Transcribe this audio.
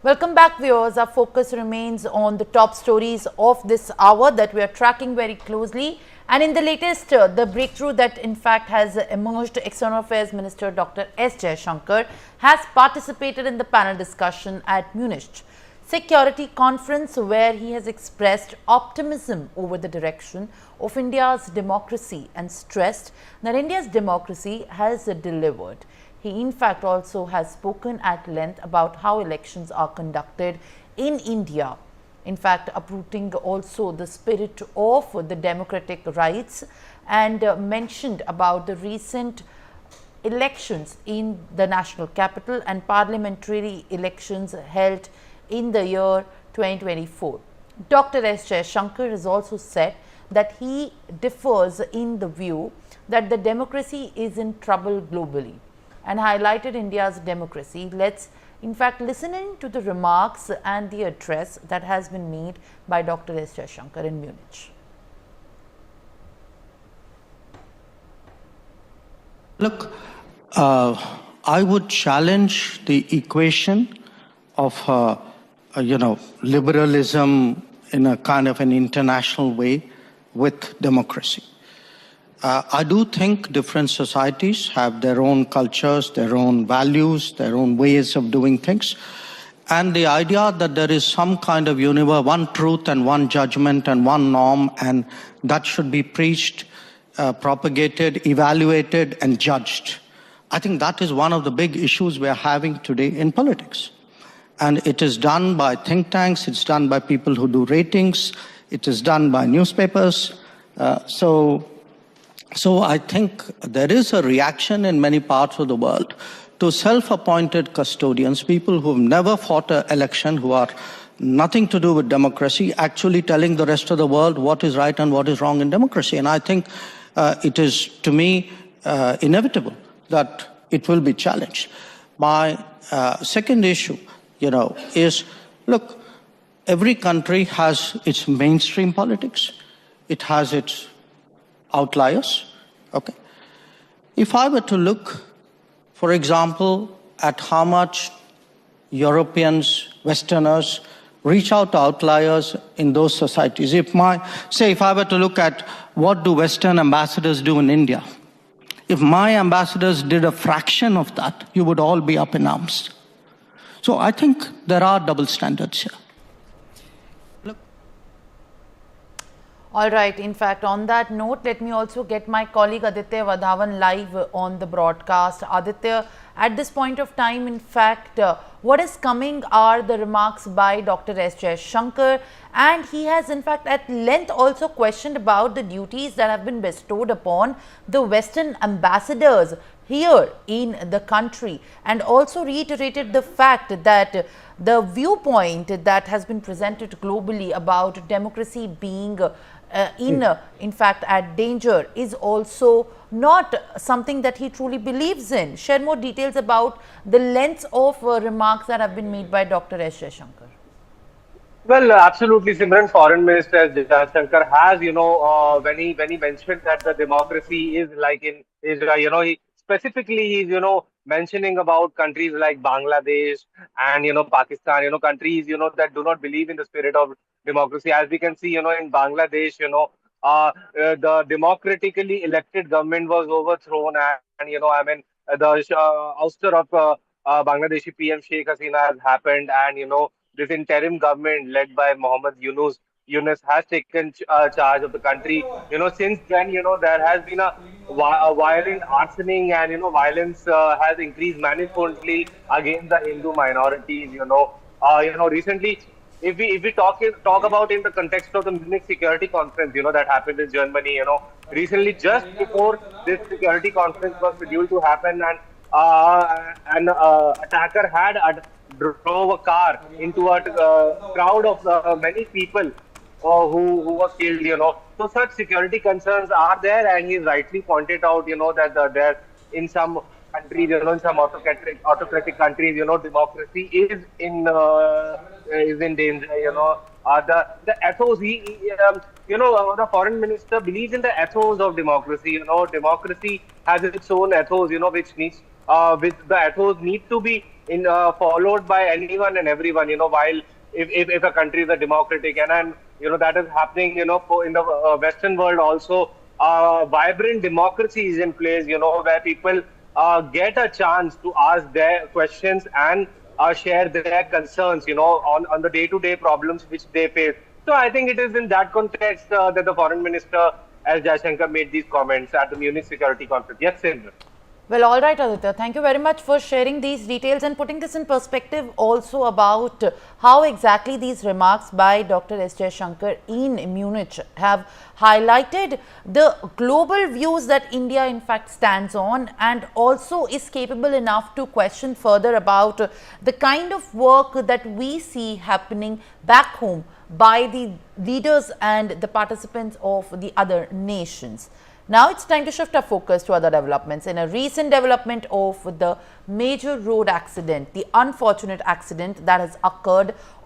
Welcome back, viewers. Our focus remains on the top stories of this hour that we are tracking very closely. And in the latest, the breakthrough that in fact has emerged, External Affairs Minister Dr. S. Jaishankar has participated in the panel discussion at Munich Security Conference, where he has expressed optimism over the direction of India's democracy and stressed that India's democracy has delivered. He in fact also has spoken at length about how elections are conducted in India, in fact uprooting also the spirit of the democratic rights, and mentioned about the recent elections in the national capital and parliamentary elections held in the year 2024. Dr. S. Jaishankar has also said that he differs in the view that the democracy is in trouble globally and highlighted India's democracy. Let's in fact listen in to the remarks and the address that has been made by Dr. S. Jaishankar in Munich. Look, I would challenge the equation of liberalism in a kind of an international way with democracy. I do think different societies have their own cultures, their own values, their own ways of doing things. And the idea that there is some kind of universe, one truth and one judgment and one norm, and that should be preached, propagated, evaluated, and judged. I think that is one of the big issues we are having today in politics. And it is done by think tanks, it's done by people who do ratings, it is done by newspapers. So I think there is a reaction in many parts of the world to self-appointed custodians, people who've never fought an election, who are nothing to do with democracy, actually telling the rest of the world what is right and what is wrong in democracy. And I think it is, to me, inevitable that it will be challenged. My second issue, is, look, every country has its mainstream politics. It has its outliers, okay? If I were to look, for example, at how much Europeans, Westerners reach out to outliers in those societies. If I were to look at what do Western ambassadors do in India, if my ambassadors did a fraction of that, you would all be up in arms. So I think there are double standards here. All right. In fact, on that note, let me also get my colleague Aditya Vadhavan live on the broadcast. Aditya, at this point of time, in fact, what is coming are the remarks by Dr. S. Jaishankar, and he has in fact at length also questioned about the duties that have been bestowed upon the Western ambassadors here in the country, and also reiterated the fact that the viewpoint that has been presented globally about democracy being in fact at danger is also not something that he truly believes in. Share more details about the length of remarks that have been made by Dr. S. Jaishankar. Well, absolutely, Simran. Foreign Minister Jaishankar has, when he mentioned that the democracy is like in Israel, he specifically he's, mentioning about countries like Bangladesh and, Pakistan, countries, that do not believe in the spirit of democracy. As we can see, in Bangladesh, the democratically elected government was overthrown, and the ouster of Bangladeshi PM Sheikh Hasina has happened, and, this interim government led by Mohammed Yunus has taken charge of the country. Since then, there has been a violent arsoning, and, violence has increased manifoldly against the Hindu minorities, recently, if we talk about in the context of the Munich Security Conference, that happened in Germany, recently, just before this security conference was scheduled to happen, and an attacker had drove a car into a crowd of many people who was killed. So such security concerns are there, and he rightly pointed out, that there in some countries, in some autocratic countries, democracy is in danger. The ethos, the foreign minister believes in the ethos of democracy. Democracy has its own ethos, which needs, which the ethos need to be followed by anyone and everyone, while if a country is a democratic, and that is happening, in the Western world also, vibrant democracy is in place, where people get a chance to ask their questions and share their concerns, on the day-to-day problems which they face. So I think it is in that context that the Foreign Minister S. Jaishankar made these comments at the Munich Security Conference. Yes, Sindhu. Well, all right, Aditya. Thank you very much for sharing these details and putting this in perspective also about how exactly these remarks by Dr. S. Jaishankar in Munich have highlighted the global views that India in fact stands on, and also is capable enough to question further about the kind of work that we see happening back home by the leaders and the participants of the other nations. Now it's time to shift our focus to other developments. In a recent development of the major road accident, the unfortunate accident that has occurred